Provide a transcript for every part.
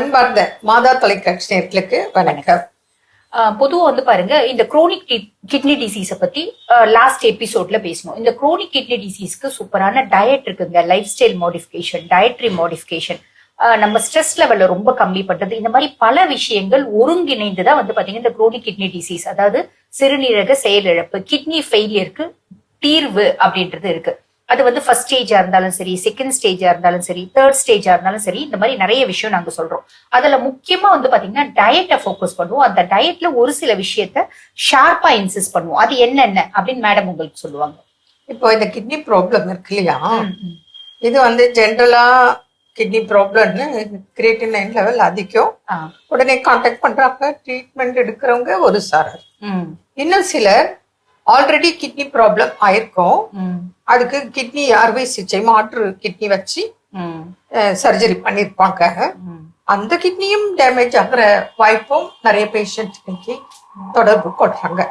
அன்பார்ந்த மாதா தொலைக்காட்சி நேயர்களுக்கு வணக்கம். பொதுவா பாருங்க, இந்த குரோனிக் கிட்னி டிசீஸை பத்தி லாஸ்ட் எபிசோட்ல பேசணும். இந்த குரோனிக் கிட்னி டிசீஸ்க்கு சூப்பரான டயட் இருக்குங்க. Life style modification, dietary modification, நம்ம ஸ்ட்ரெஸ் லெவல்ல ரொம்ப கம்மி பண்றது, இந்த மாதிரி பல விஷயங்கள் ஒருங்கிணைந்துதான் பாத்தீங்கன்னா இந்த குரோனிக் கிட்னி டிசீஸ், அதாவது சிறுநீரக செயலிழப்பு, கிட்னி ஃபெயிலியருக்கு தீர்வு அப்படின்றது இருக்கு. அது ஃபர்ஸ்ட் ஸ்டேஜா இருந்தாலும் சரி, செகண்ட் ஸ்டேஜா இருந்தாலும் சரி, தேர்ட் ஸ்டேஜா இருந்தாலும் சரி, இந்த மாதிரி நிறைய விஷயம் நாங்க சொல்றோம். அதுல முக்கியமா பாத்தீங்கன்னா டயட்டை ஃபோக்கஸ் பண்ணுவோம். அந்த டயட்ல ஒரு சில விஷயத்த ஷார்ப்பா இன்சிஸ்ட் பண்ணுவோம். அது என்னென்ன அப்படின்னு மேடம் உங்களுக்கு சொல்லுவாங்க. இப்போ இந்த கிட்னி ப்ராப்ளம் இருக்கு இல்லையா, இது ஜென்ரலா கிட்னி ப்ராப்ளம்னு கிரியேட்டினைன் லெவல் அதிகம், உடனே கான்டாக்ட் பண்றாங்க, ட்ரீட்மெண்ட் எடுக்கிறவங்க ஒரு சாரர். இன்னும் சிலர் ஆல்ரெடி கிட்னி ப்ராப்ளம் ஆயிருக்கும், அதுக்கு கிட்னி அறுவை சிகிச்சை மாற்று கிட்னி வச்சு சர்ஜரி பண்ணிருப்பாங்க. அந்த கிட்னியும் டேமேஜ் ஆகிற வாய்ப்பும் நிறைய பேஷண்ட் இன்னைக்கு தொடர்பு கொள்றாங்க.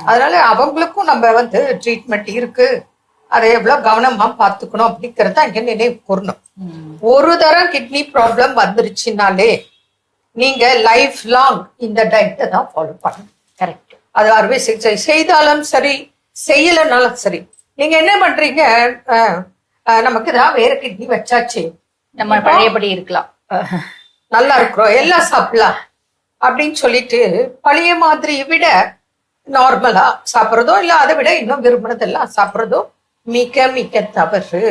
அதனால அவங்களுக்கும் நம்ம ட்ரீட்மெண்ட் இருக்கு, அதை எவ்வளவு கவனமா பார்த்துக்கணும் அப்படிங்கறத இங்க நினைவு கூறணும். ஒரு தரம் கிட்னி ப்ராப்ளம் வந்துருச்சுனாலே நீங்க லைஃப் லாங் இந்த டயட்டை தான் ஃபாலோ பண்ணணும். கரெக்ட். அது அறுவை சிகிச்சை செய்தாலும் சரி, செய்யலனாலும் சரி, நீங்க என்ன பண்றீங்க, நமக்கு தான் வேற கிட்னி வச்சாச்சு, நம்ம பழையபடி இருக்கலாம், நல்லா இருக்கிறோம், எல்லாம் சாப்பிடலாம் அப்படின்னு சொல்லிட்டு பழைய மாதிரி விட நார்மலா சாப்பிட்றதோ இல்ல அதை விட இன்னும் விரும்பினதெல்லாம் சாப்பிட்றதோ மிக மிக தவறு.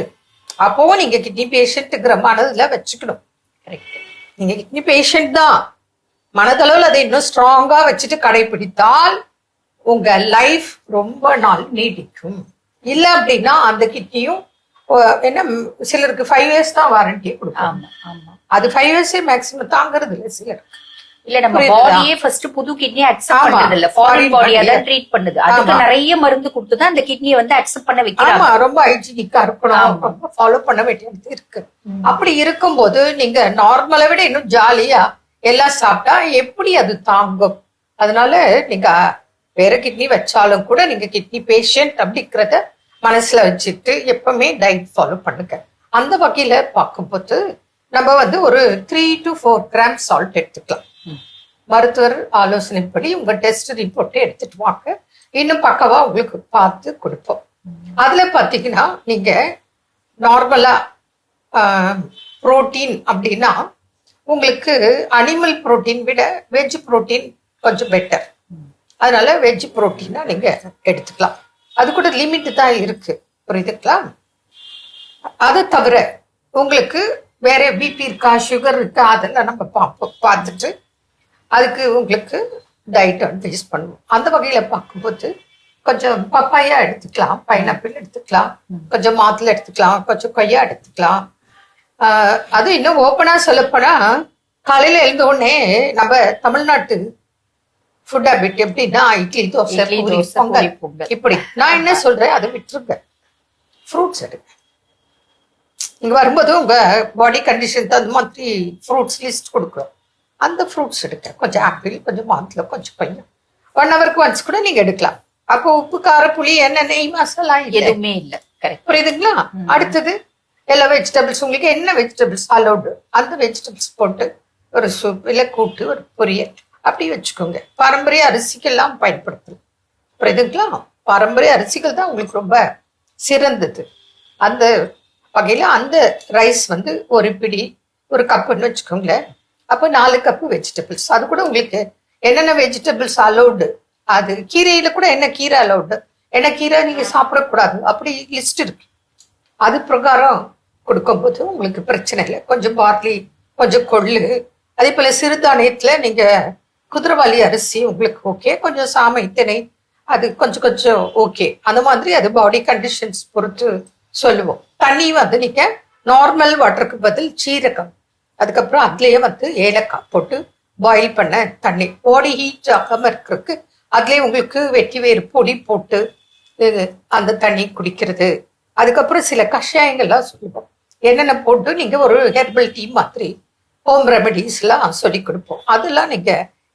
அப்போ நீங்க கிட்னி பேஷண்ட்ங்கிற மனதுல வச்சுக்கணும். கரெக்ட். நீங்க கிட்னி பேஷண்ட் தான், மனதளவில் அதை இன்னும் ஸ்ட்ராங்கா வச்சுட்டு கடைபிடித்தால் உங்க லைஃப் ரொம்ப நாள் நீடிக்கும். இல்ல அப்படின்னா அந்த கிட்னியும் என்ன, சிலருக்கு 5 years தான் வாரண்டி கொடுப்பாங்க. அது 5 years மேக்ஸிமம் தாங்கிறது இல்லை சிலருக்கு. இல்ல நம்ம பாடியே ஃபர்ஸ்ட் புது கிட்னி அக்செப்ட் பண்றது இல்ல, ஃபாரின் பாடியை தான் ட்ரீட் பண்ணுது. அதுக்கு நிறைய மருந்து கொடுத்து தான் அந்த கிட்னியை அக்செப்ட் பண்ண வைக்கிறாங்க. ரொம்ப ஹைஜீனிக்கா இருக்கணும், ரொம்ப ஃபாலோ பண்ண வேண்டியது இருக்கு. அப்படி இருக்கும்போது நீங்க நார்மலை விட இன்னும் ஜாலியா எல்லாம் சாப்பிட்டா எப்படி அது தாங்கும்? அதனால நீங்க வேற கிட்னி வச்சாலும் கூட நீங்க கிட்னி பேஷண்ட் அப்படிங்கிறத மனசுல வச்சுட்டு எப்பவுமே டயட் ஃபாலோ பண்ணுங்க. அந்த வகையில பார்க்கும்போது நம்ம ஒரு 3 to 4 grams சால்ட் எடுத்துக்கலாம். மருத்துவர் ஆலோசனைப்படி உங்க டெஸ்ட் ரிப்போர்ட்டை எடுத்துட்டு வாங்க, இன்னும் பக்கவா உங்களுக்கு பார்த்து கொடுப்போம். அதுல பாத்தீங்கன்னா நீங்க நார்மலா புரோட்டீன் அப்படின்னா உங்களுக்கு அனிமல் புரோட்டீன் விட வெஜ் புரோட்டீன் கொஞ்சம் பெட்டர். அதனால வெஜ் புரோட்டீனா நீங்க எடுத்துக்கலாம். அது கூட லிமிட் தான் இருக்கு, புரியுதுங்களா? அதை தவிர உங்களுக்கு வேற பிபி இருக்கா, சுகர் இருக்கா, அதெல்லாம் நம்ம பார்த்துட்டு அதுக்கு உங்களுக்கு டயட் அட்வைஸ் பண்ணுவோம். அந்த வகையில பார்க்கும்போது கொஞ்சம் பப்பாயா எடுத்துக்கலாம், பைனாப்பிள் எடுத்துக்கலாம், கொஞ்சம் மாதுளை எடுத்துக்கலாம், கொஞ்சம் கொய்யா எடுத்துக்கலாம். அது இன்னும் ஓப்பனா சொல்லப்போனா காலையில எழுந்த உடனே நம்ம தமிழ்நாட்டு ஃபுட் ஹேபிட் எப்படின்னா இட்லி, தோசை, பூரி, பொங்கல், இப்படி. நான் என்ன சொல்றேன், அதை விட்டுருங்க, ஃப்ரூட்ஸ் எடுங்க. இங்க வரும்போது உங்க பாடி கண்டிஷன் தகுந்த மாதிரி ஃப்ரூட்ஸ் லிஸ்ட் கொடுக்குறோம், அந்த ஃப்ரூட்ஸ் எடுக்க. கொஞ்சம் ஆப்பிள், கொஞ்சம் மாதுளை, கொஞ்சம் கொய்யா, 1 hour ஒன்ஸ் கூட நீங்க எடுக்கலாம். அப்போ உப்பு, கார, புளி, எண்ணெய், நெய், மசாலா எதுவுமே இல்லை. புரியுதுங்களா? அடுத்தது எல்லா வெஜிடபிள்ஸ், உங்களுக்கு என்ன வெஜிடபிள்ஸ் அலோடு அந்த வெஜிடபிள்ஸ் போட்டு ஒரு சூப் இல்லை கூட்டு, ஒரு பொரியல் அப்படி வச்சுக்கோங்க. பாரம்பரிய அரிசிகள்லாம் பயன்படுத்தலாம், புரியுதுங்களா? பாரம்பரிய அரிசிகள் தான் உங்களுக்கு ரொம்ப சிறந்தது. அந்த வகையில அந்த ரைஸ் ஒரு பிடி, ஒரு கப்புன்னு வச்சுக்கோங்களேன். அப்போ 4 கப்பு வெஜிடபிள்ஸ். அது கூட உங்களுக்கு என்னென்ன வெஜிடபிள்ஸ் அலோடு, அது கீரையில கூட என்ன கீரை அலோடு, என்ன கீரை நீங்க சாப்பிடக்கூடாது, அப்படி லிஸ்ட் இருக்கு. அது பிரகாரம் கொடுக்கும்போது உங்களுக்கு பிரச்சனை இல்லை. கொஞ்சம் பார்லி, கொஞ்சம் கொள்ளு, அதே போல சிறுதானியத்துல நீங்க குதிரைவாலி அரிசி உங்களுக்கு ஓகே, கொஞ்சம் சாமை, திணை, அது கொஞ்சம் கொஞ்சம் ஓகே. அந்த மாதிரி அது பாடி கண்டிஷன்ஸ் பொறுத்து சொல்லுவோம். தண்ணி நீங்க நார்மல் வாட்டருக்கு பதில் சீரகம், அதுக்கப்புறம் அதுலயே ஏலக்காய் போட்டு பாயில் பண்ண தண்ணி, பாடி ஹீட் ஆகாம இருக்கிறதுக்கு அதுலயே உங்களுக்கு வெட்டி வேறு பொடி போட்டு அந்த தண்ணி குடிக்கிறது. அதுக்கப்புறம் சில கஷாயங்கள்லாம் சொல்லுவோம், என்னென்ன போட்டு நீங்க ஒரு ஹெர்பல் டீ மாதிரி ஹோம் ரெமெடிஸ் எல்லாம் சொல்லி கொடுப்போம். அதெல்லாம் நீங்க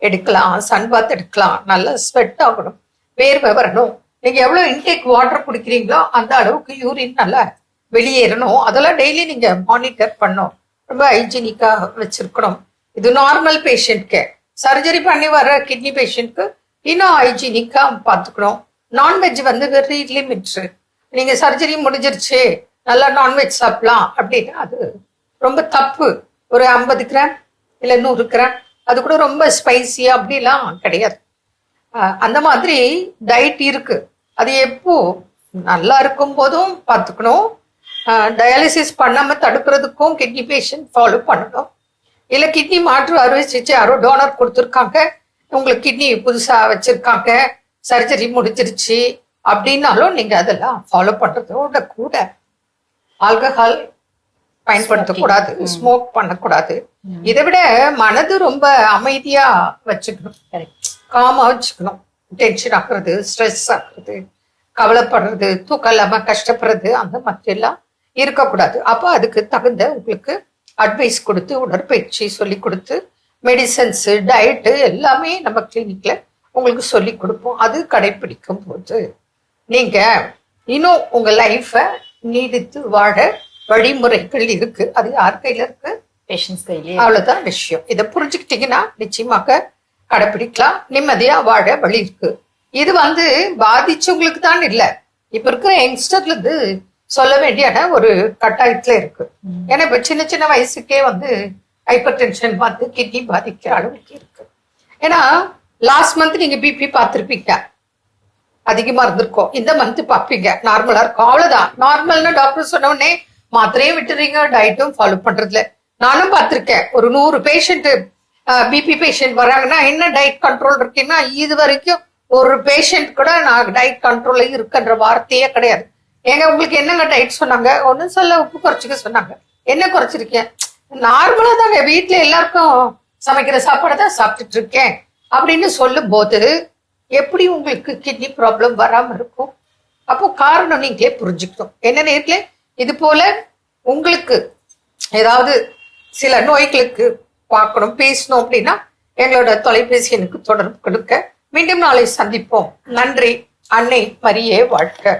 எடுக்கலாம். சன்பாத் எடுக்கலாம், நல்லா ஸ்வெட் ஆகணும், வேர்வை வரணும். நீங்க எவ்வளவு இன்டேக் வாட்டர் குடிக்கிறீங்களோ அந்த அளவுக்கு யூரின் நல்லா வெளியேறணும். அதெல்லாம் டெய்லி நீங்க மானிட்டர் பண்ணணும், ரொம்ப ஹைஜீனிக்கா வச்சிருக்கணும். இது நார்மல் பேஷண்ட்க்கு. சர்ஜரி பண்ணி வர கிட்னி பேஷண்ட்க்கு இன்னும் ஹைஜீனிக்கா பார்த்துக்கணும். நான்வெஜ் வந்து வெரி லிமிட்ஸு. நீங்க சர்ஜரி முடிஞ்சிருச்சு நல்லா நான்வெஜ் சாப்பிடலாம் அப்படின்னா அது ரொம்ப தப்பு. ஒரு 50 கிராம் இல்லை 100 கிராம், அது கூட ரொம்ப ஸ்பைசியா அப்படிலாம் கிடையாது. அந்த மாதிரி டயட் இருக்கு. அது எப்போ நல்லா இருக்கும் போதும் பார்த்துக்கணும். டயாலிசிஸ் பண்ணாம தடுக்கிறதுக்கும் கிட்னி பேஷண்ட் ஃபாலோ பண்ணணும். இல்லை கிட்னி மாற்று அறுவை சிகிச்சை யாரோ டோனர் கொடுத்துருக்காங்க, உங்களுக்கு கிட்னி புதுசா வச்சிருக்காங்க, சர்ஜரி முடிஞ்சிருச்சு அப்படின்னாலும் நீங்க அதெல்லாம் ஃபாலோ பண்றதோட கூட ஆல்கஹால் பயன்படுத்தக்கூடாது, ஸ்மோக் பண்ணக்கூடாது. இதை விட மனது ரொம்ப அமைதியா வச்சுக்கணும், காமா வச்சுக்கணும். டென்ஷன் ஆக்குறது, ஸ்ட்ரெஸ் ஆக்குறது, கவலைப்படுறது, தூக்கம் இல்லாம கஷ்டப்படுறது அந்த மாதிரி எல்லாம் இருக்கக்கூடாது. அப்போ அதுக்கு தகுந்த உங்களுக்கு அட்வைஸ் கொடுத்து, உடற்பயிற்சி சொல்லி கொடுத்து, மெடிசன்ஸ், டயட்டு எல்லாமே நம்ம கிளினிக்ல உங்களுக்கு சொல்லி கொடுப்போம். அது கடைபிடிக்கும் போது நீங்க இன்னும் உங்க லைஃபை நீடித்து வாழ வழிமுறைகள் இருக்கு. அது யார் கையில இருக்கு? பேஷண்ட்ஸ் கையிலே. அவ்வளவுதான் விஷயம். இதை புரிஞ்சுக்கிட்டீங்கன்னா நிச்சயமாக கடைபிடிக்கலாம், நிம்மதியா வாழ வழி இருக்கு. இது வந்து பாதிச்சவங்களுக்கு தான் இல்லை, இப்ப இருக்கிற யங்ஸ்டர்ல இருந்து சொல்ல வேண்டிய ஒரு கட்டாயத்துல இருக்கு. ஏன்னா இப்ப சின்ன சின்ன வயசுக்கே வந்து ஹைப்பர் டென்ஷன் வந்து கிட்னி பாதிக்கிற அளவுக்கு இருக்கு. ஏன்னா லாஸ்ட் மந்த் நீங்க பிபி பார்த்துருப்பீங்க, அதிகமா இருந்திருக்கும். இந்த மந்த் பார்ப்பீங்க நார்மலா இருக்கும், அவ்வளவுதான். நார்மல்னு டாக்டர் சொன்ன உடனே மாத்திரையும் விட்டுறீங்க, டயட்டும் ஃபாலோ பண்றதுல. நானும் பார்த்திருக்கேன். ஒரு 100 பேஷண்ட் பிபி பேஷண்ட் வராங்கன்னா என்ன டயட் கண்ட்ரோல் இருக்கீங்கன்னா, இது வரைக்கும் ஒரு பேஷண்ட் கூட நான் டயட் கண்ட்ரோல்ல இருக்குன்ற வார்த்தையே கிடையாது. ஏங்க உங்களுக்கு என்னங்க டயட் சொன்னாங்க? ஒன்றும் சொல்ல, உப்பு குறைச்சிக்க சொன்னாங்க. என்ன குறைச்சிருக்கேன்? நார்மலா தாங்க வீட்டுல எல்லாருக்கும் சமைக்கிற சாப்பாடை தான் சாப்பிட்டுட்டு இருக்கேன் அப்படின்னு சொல்லும் போது எப்படி உங்களுக்கு கிட்னி ப்ராப்ளம் வராம இருக்கும்? அப்போ காரணம் நீங்களே புரிஞ்சுக்கணும். என்ன நேர்களே, இது போல உங்களுக்கு ஏதாவது சில நோய்களுக்கு பார்க்கணும், பேசணும் அப்படின்னா எங்களோட தொலைபேசி எனக்கு தொடர்பு கொடுக்க. மீண்டும் நாளை சந்திப்போம். நன்றி. அன்னை மரியே வாழ்க.